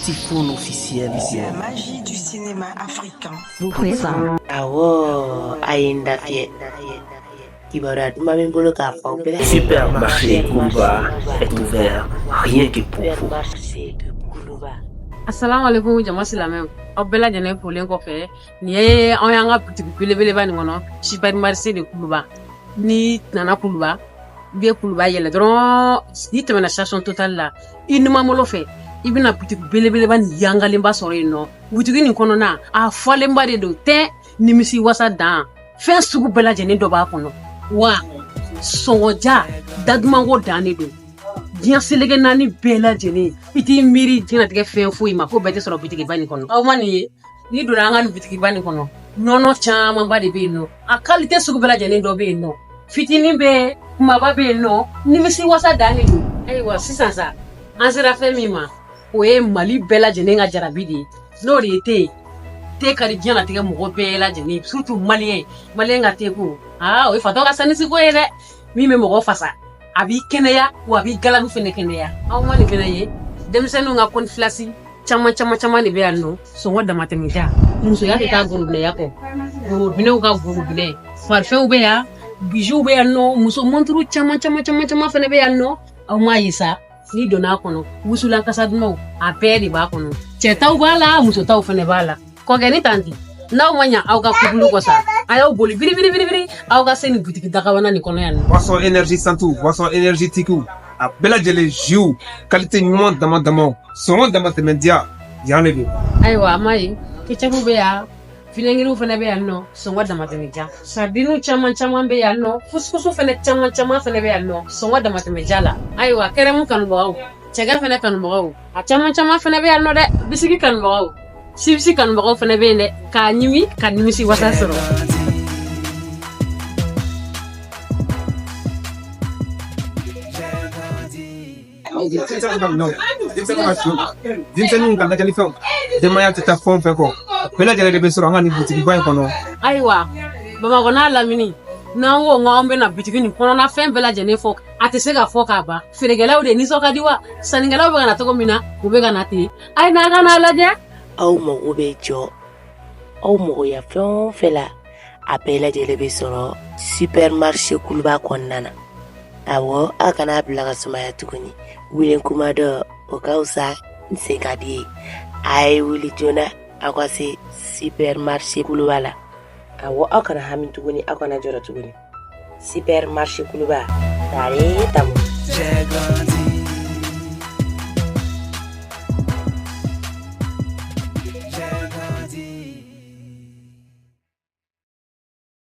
Typhoon officiel. La magie du cinéma africain. Vous présente. Awo ayinda fie Kibarat Mamingolo Kapa. Supermarché Koulouba est ouvert rien que pour vous. Assalamu alaikum jama silamɛ aw bɛɛ lajɛlen folen kɔfɛ nin ye an y'an ka butigi belebeleba nin kɔnɔ supermarché de Kuluba ni nana Kuluba bɛ Kuluba yɛlɛ dɔrɔn ni tɛmɛna station Total la i numamolo fɛ i bɛna butigi belebeleba nin yangalenba sɔrɔ yen nɔ butigi nin kɔnɔna a fɔlenba de don tɛ nimisi wasa dan fɛn sugu bɛɛ lajɛlen dɔ b'a kɔnɔ wa sɔngɔja dadumanko dan de don diɲɛ selege naani bɛɛ lajɛlen i t'i miiri diɲɛlatigɛ fɛn foyi ma ko bɛɛ tɛ sɔrɔ butigiba nin kɔnɔ aw ma nin ye n'i donna an ka nin butigiba nin kɔnɔ nɔnɔ camanba de bɛ yen nɔ a qualité sugu bɛɛ lajɛlen dɔ bɛ yen nɔ fitinin bɛ kumaba bɛ yen nɔ nimisi wasa dan de don ayiwa sisan sa an sera fɛn min ma o ye Mali bɛɛ lajɛlen ka jarabi de ye n'o de ye te ka di diɲɛlatigɛ mɔgɔ bɛɛ lajɛlen surtout maliyɛn ka te ko o ye fatɔ ka sanisi ko ye dɛ min bɛ mɔgɔ fasa a b'i kɛnɛya wa a b'i galabu fɛnɛ kɛnɛya aw ma nin fɛnɛ ye denmisɛnninw ka konfilasi caman de bɛ yan nɔ sɔngɔ damatɛmɛja musoya tɛ taa gorobinɛya kɔ gorobinɛw ka gorobinɛ farifɛnw bɛ yan bijoux bɛ yan nɔ muso monturu caman fɛnɛ bɛ yan nɔ aw m'a ye sa n'i donna a kɔnɔ wusulan kasa dumanw a bɛɛ de b'a kɔnɔ cɛ taw b'a la muso taw fɛnɛ b'a la kɔkɛ ni tanti n'aw ma ɲa aw ka kubulu kɔ sa a y'aw boli biribiri aw ka se ni butigi dagabana nin kɔnɔ yan nɔ boisson énergie santu boisson énergétique a bɛɛ lajɛlen jus qualité ɲuman dama sɔngɔ dama tɛmɛ diya yan de don ayiwa a ma ye ketchup bɛ yan finɛngiriw fɛnɛ bɛ yan nɔ sɔngɔ dama tɛmɛ ja sardines caman bɛ yan nɔ fusufusu fɛnɛ caman fɛnɛ bɛ yan nɔ sɔngɔ dama tɛmɛ ja la ayiwa kɛrɛmu kanubagaw cɛgɛ fɛnɛ kanubagaw a caman fɛnɛ bɛ yan nɔ dɛ bisigi kanubagaw sibisi kanubagaw fɛnɛ bɛ yen dɛ k'a ɲimi ka nimisi wasa sɔrɔ denmisɛnninw ka lajɛli fɛnw denbaya tɛ taa fɛn fɛn kɔ bɛɛ lajɛlen de bɛ sɔrɔ an ka nin butigiba in kɔnɔ ayiwa Bamakɔ n'a lamini n'an ko an bɛna butigi nin kɔnɔna fɛn bɛɛ lajɛlen fɔ a tɛ se ka fɔ k'a ban feerekɛlaw de nisɔn ka di wa sannikɛlaw bɛ ka na cogo min na u bɛ ka na ten a ye n'a ka n'a lajɛ Aw mago bɛ jɔ aw magoya fɛn o fɛn la a bɛɛ lajɛlen bɛ sɔrɔ supermarché Kuluba kɔnɔna na awɔ aw kana bila ka sumaya tuguni wele kuma dɔ o ka fisa n se ka di ye a ye wuli joona aw ka se supermarché Kuluba la awɔ aw kana hami tuguni aw kana jɔrɔ tuguni supermarché Kuluba tare tamu